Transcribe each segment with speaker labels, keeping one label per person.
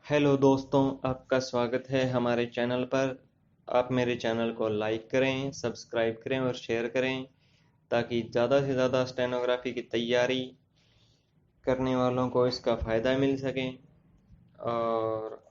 Speaker 1: Hello दोस्तों, आपका स्वागत है हमारे चैनल पर। आप मेरे चैनल को लाइक करें, सब्सक्राइब करें और शेयर करें ताकि ज़्यादा से ज़्यादा स्टेनोग्राफी की तैयारी करने वालों को इसका फ़ायदा मिल सके। और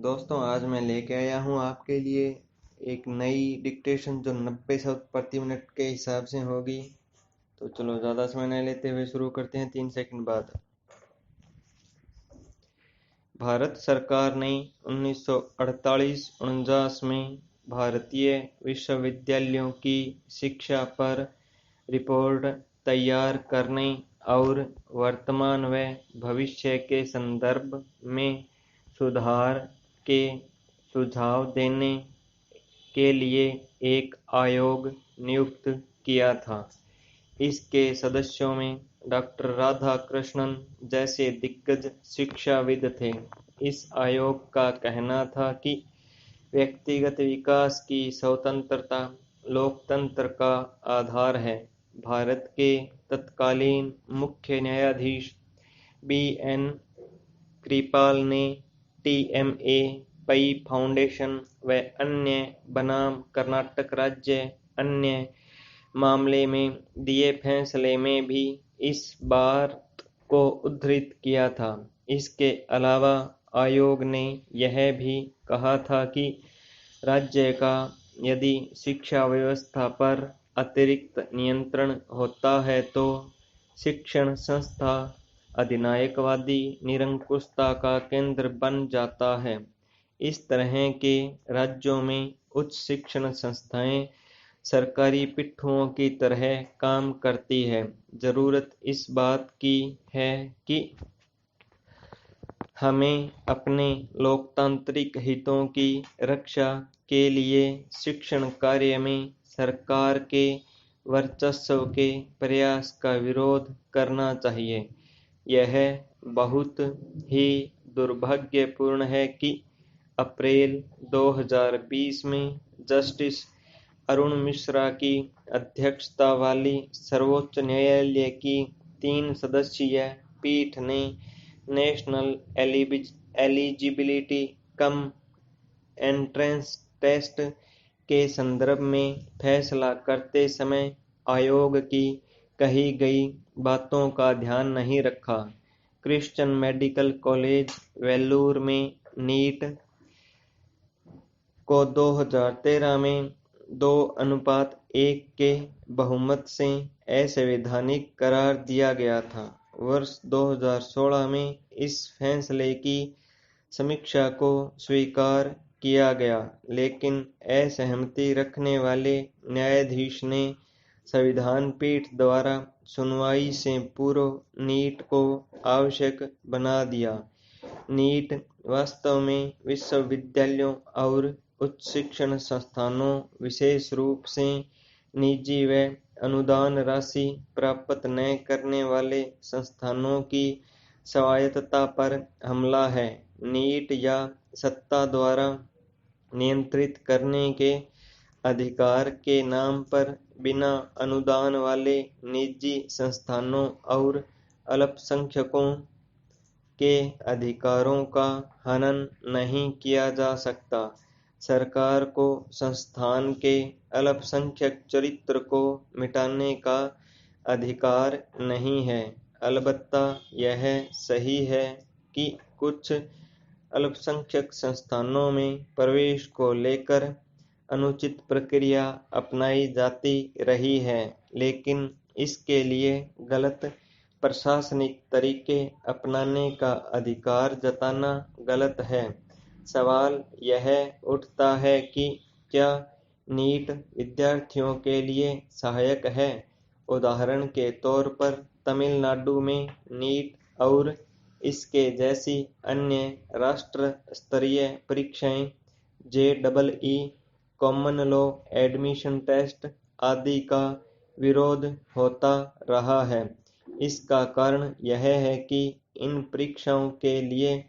Speaker 1: दोस्तों, आज मैं लेके आया हूँ आपके लिए एक नई डिक्टेशन जो 90 शब्द प्रति मिनट के हिसाब से होगी। तो चलो ज़्यादा समय नहीं लेते हुए शुरू करते हैं 3 सेकंड बाद। भारत सरकार ने 1948-49 में भारतीय विश्वविद्यालयों की शिक्षा पर रिपोर्ट तैयार करने और वर्तमान व भविष्य के संदर्भ में सुधार के सुझाव देने के लिए एक आयोग नियुक्त किया था। इसके सदस्यों में डॉक्टर राधाकृष्णन जैसे दिग्गज शिक्षाविद थे। इस आयोग का कहना था कि व्यक्तिगत विकास की स्वतंत्रता लोकतंत्र का आधार है। भारत के तत्कालीन मुख्य न्यायाधीश बी.एन. कृपाल ने टीएमए, पई फाउंडेशन व अन्य बनाम कर्नाटक राज्य अन्य मामले में दिए फैसले में भी इस बात को उद्धृत किया था। इसके अलावा आयोग ने यह भी कहा था कि राज्य का यदि शिक्षा व्यवस्था पर अतिरिक्त नियंत्रण होता है तो शिक्षण संस्था अधिनायकवादी निरंकुशता का केंद्र बन जाता है। इस तरह के राज्यों में उच्च शिक्षण संस्थाएं सरकारी पिट्ठुओं की तरह काम करती है। जरूरत इस बात की है कि हमें अपने लोकतांत्रिक हितों की रक्षा के लिए शिक्षण कार्य में सरकार के वर्चस्व के प्रयास का विरोध करना चाहिए। यह बहुत ही दुर्भाग्यपूर्ण है कि अप्रैल 2020 में जस्टिस अरुण मिश्रा की अध्यक्षता वाली सर्वोच्च न्यायालय की 3 सदस्यीय पीठ ने national eligibility cum entrance test के संदर्भ में फैसला करते समय आयोग की कही गई बातों का ध्यान नहीं रखा। क्रिश्चियन मेडिकल कॉलेज वेल्लूर में नीट को 2013 में 2:1 के बहुमत से असंवैधानिक करार दिया गया था। वर्ष 2016 में इस फैसले की समीक्षा को स्वीकार किया गया, लेकिन असहमति रखने वाले न्यायाधीश ने संविधान पीठ द्वारा सुनवाई से पूर्व नीट को आवश्यक बना दिया। नीट वास्तव में विश्वविद्यालयों और उच्च शिक्षण संस्थानों, विशेष रूप से निजी व अनुदान राशि प्राप्त न करने वाले संस्थानों की स्वायत्तता पर हमला है। नीट या सत्ता द्वारा नियंत्रित करने के अधिकार के नाम पर बिना अनुदान वाले निजी संस्थानों और अल्पसंख्यकों के अधिकारों का हनन नहीं किया जा सकता। सरकार को संस्थान के अल्पसंख्यक चरित्र को मिटाने का अधिकार नहीं है। अलबत्ता यह सही है कि कुछ अल्पसंख्यक संस्थानों में प्रवेश को लेकर अनुचित प्रक्रिया अपनाई जाती रही है, लेकिन इसके लिए गलत प्रशासनिक तरीके अपनाने का अधिकार जताना गलत है। सवाल यह उठता है कि क्या नीट विद्यार्थियों के लिए सहायक है? उदाहरण के तौर पर तमिलनाडु में नीट और इसके जैसी अन्य राष्ट्र स्तरीय परीक्षाएं JEE, common law admission test आदि का विरोध होता रहा है। इसका कारण यह है कि इन परीक्षाओं के लिए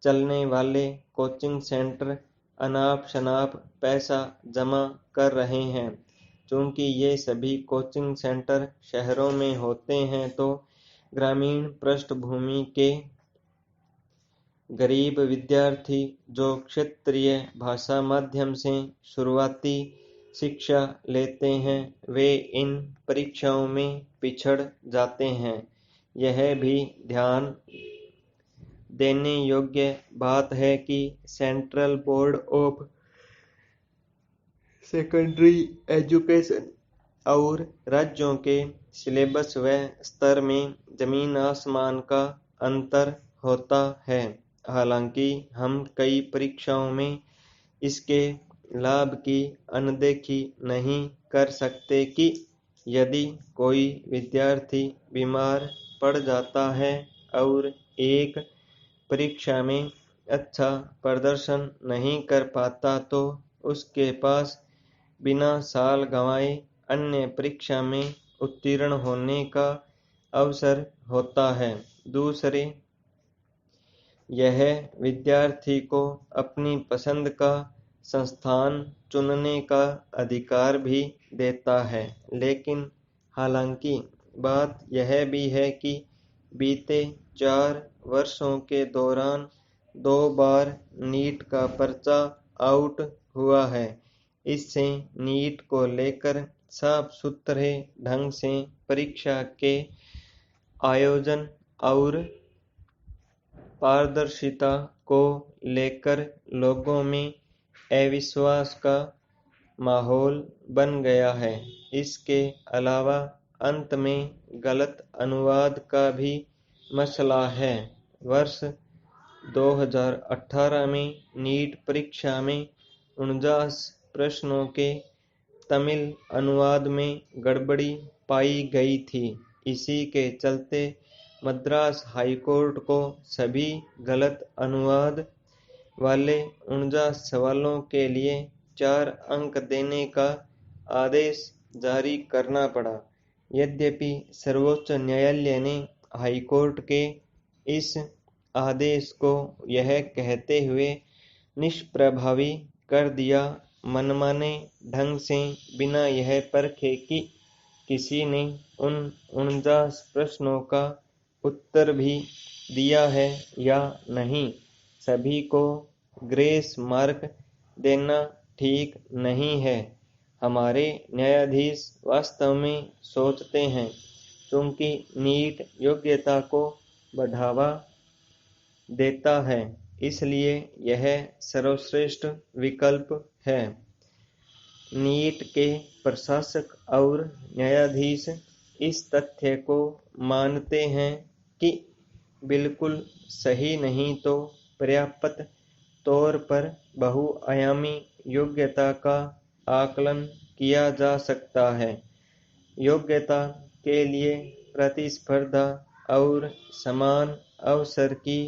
Speaker 1: चलने वाले कोचिंग सेंटर अनाप-शनाप पैसा जमा कर रहे हैं। चूंकि ये सभी कोचिंग सेंटर शहरों में होते हैं तो ग्रामीण पृष्ठभूमि के गरीब विद्यार्थी जो क्षेत्रीय भाषा माध्यम से शुरुआती शिक्षा लेते हैं वे इन परीक्षाओं में पिछड़ जाते हैं। यह भी ध्यान देने योग्य बात है कि central board of secondary education और राज्यों के सिलेबस व स्तर में जमीन आसमान का अंतर होता है। हालांकि हम कई परीक्षाओं में इसके लाभ की अनदेखी नहीं कर सकते कि यदि कोई विद्यार्थी बीमार पड़ जाता है और एक परीक्षा में अच्छा प्रदर्शन नहीं कर पाता तो उसके पास बिना साल गंवाए अन्य परीक्षा में उत्तीर्ण होने का अवसर होता है। दूसरे, यह विद्यार्थी को अपनी पसंद का संस्थान चुनने का अधिकार भी देता है। लेकिन हालांकि बात यह भी है कि बीते 4 वर्षों के दौरान 2 बार नीट का पर्चा आउट हुआ है। इससे नीट को लेकर साफ सुथरे ढंग से परीक्षा के आयोजन और पारदर्शिता को लेकर लोगों में अविश्वास का माहौल बन गया है। इसके अलावा अंत में गलत अनुवाद का भी मसला है। वर्ष 2018 में नीट परीक्षा में 49 प्रश्नों के तमिल अनुवाद में गड़बड़ी पाई गई थी। इसी के चलते मद्रास हाईकोर्ट को सभी गलत अनुवाद वाले 49 सवालों के लिए 4 अंक देने का आदेश जारी करना पड़ा। यद्यपि सर्वोच्च न्यायालय ने हाईकोर्ट के इस आदेश को यह कहते हुए निष्प्रभावी कर दिया, मनमाने ढंग से बिना यह परखे कि किसी ने उन 49 प्रश्नों का उत्तर भी दिया है या नहीं, सभी को ग्रेस मार्क देना ठीक नहीं है। हमारे न्यायाधीश वास्तव में सोचते हैं क्योंकि नीट योग्यता को बढ़ावा देता है, इसलिए यह सर्वश्रेष्ठ विकल्प है। नीट के प्रशासक और न्यायाधीश इस तथ्य को मानते हैं कि बिल्कुल सही नहीं तो पर्याप्त तौर पर बहुआयामी योग्यता का आकलन किया जा सकता है। योग्यता के लिए प्रतिस्पर्धा और समान अवसर की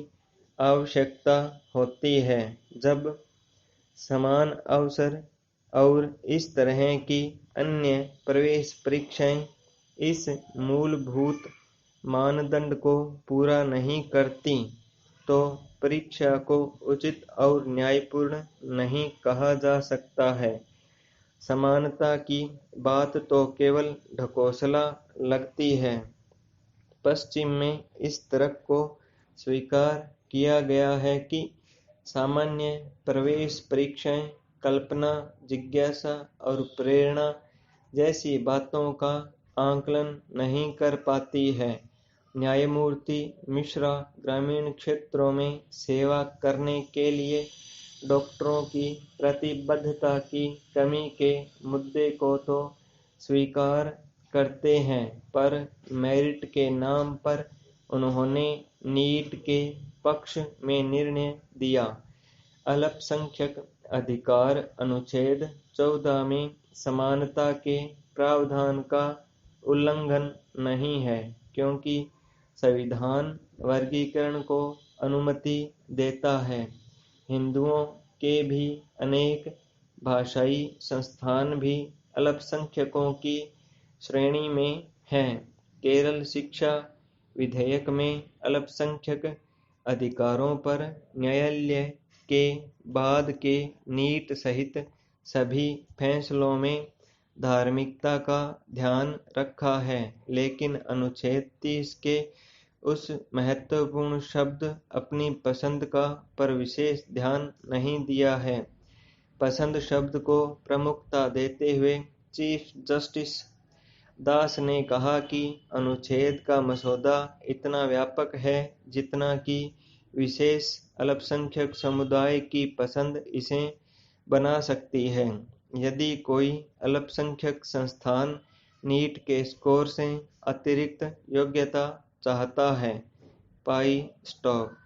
Speaker 1: आवश्यकता होती है। जब समान अवसर और इस तरह की अन्य प्रवेश परीक्षाएं इस मूलभूत मानदंड को पूरा नहीं करती, तो परीक्षा को उचित और न्यायपूर्ण नहीं कहा जा सकता है। समानता की बात तो केवल ढकोसला लगती है। पश्चिम में इस तर्क को स्वीकार किया गया है कि सामान्य प्रवेश परीक्षाएं कल्पना, जिज्ञासा और प्रेरणा जैसी बातों का आकलन नहीं कर पाती है। न्यायमूर्ति मिश्रा ग्रामीण क्षेत्रों में सेवा करने के लिए डॉक्टरों की प्रतिबद्धता की कमी के मुद्दे को तो स्वीकार करते हैं, पर मेरिट के नाम पर उन्होंने नीट के पक्ष में निर्णय दिया। अल्पसंख्यक अधिकार अनुच्छेद 14 में समानता के प्रावधान का उल्लंघन नहीं है, क्योंकि संविधान वर्गीकरण को अनुमति देता है। हिंदुओं के भी अनेक भाषाई संस्थान भी अल्पसंख्यकों की श्रेणी में हैं। केरल शिक्षा विधेयक में अल्पसंख्यक अधिकारों पर न्यायालय के बाद के नीट सहित सभी फैसलों में धार्मिकता का ध्यान रखा है, लेकिन अनुच्छेद 30 के उस महत्वपूर्ण शब्द अपनी पसंद का पर विशेष ध्यान नहीं दिया है। पसंद शब्द को प्रमुखता देते हुए चीफ जस्टिस दास ने कहा कि अनुच्छेद का मसौदा इतना व्यापक है जितना कि विशेष अल्पसंख्यक समुदाय की पसंद इसे बना सकती है। यदि कोई अल्पसंख्यक संस्थान नीट के स्कोर से अतिरिक्त योग्यता चाहता है, पाई स्टॉक